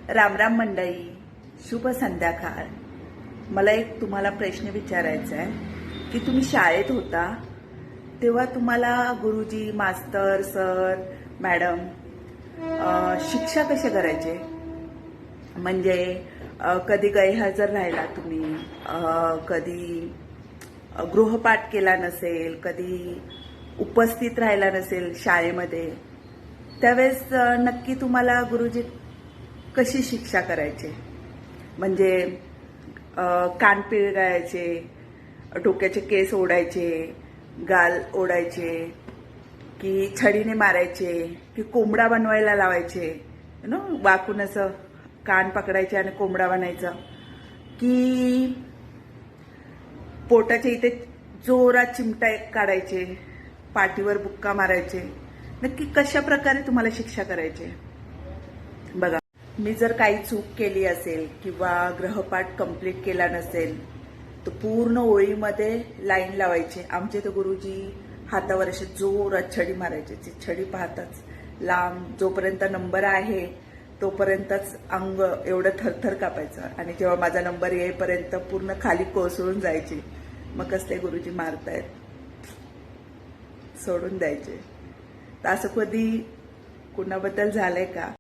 राम राम मंडळी, शुभ संध्याकाळ. मला एक तुम्हाला प्रश्न विचारायचा आहे की तुम्ही शाळेत होता तेव्हा तुम्हाला गुरुजी, मास्तर, सर, मॅडम शिक्षा कशा करायचे? म्हणजे कधी गैरहजर राहिला तुम्ही, कधी गृहपाठ केला नसेल, कधी उपस्थित राहिला नसेल शाळेमध्ये, त्यावेळेस नक्की तुम्हाला गुरुजी कशी शिक्षा करायचे? म्हणजे कान पिळगायचे, डोक्याचे केस ओढायचे, गाल ओढायचे, की छडीने मारायचे, की कोंबडा बनवायला लावायचे, वाकून असं कान पकडायचे आणि कोंबडा बनायचा, की पोटाच्या इथे जोरात चिमटा काढायचे, पाठीवर बुक्का मारायचे? नक्की कशा प्रकारे तुम्हाला शिक्षा करायचे? बघा, मी जर काही चूक केली असेल किंवा गृहपाठ कंप्लीट केला नसेल तर पूर्ण ओळीमध्ये लाईन लावायचे. आमचे तर गुरुजी हातावर असे जोरात छडी मारायचे. ती छडी पाहताच लांब, जोपर्यंत नंबर आहे तोपर्यंतच अंग एवढं थरथर कापायचं आणि जेव्हा माझा नंबर येईपर्यंत पूर्ण खाली कोसळून जायची. मग कसले गुरुजी मारतायत, सोडून द्यायचे. तर असं कधी कुणाबद्दल झालंय का?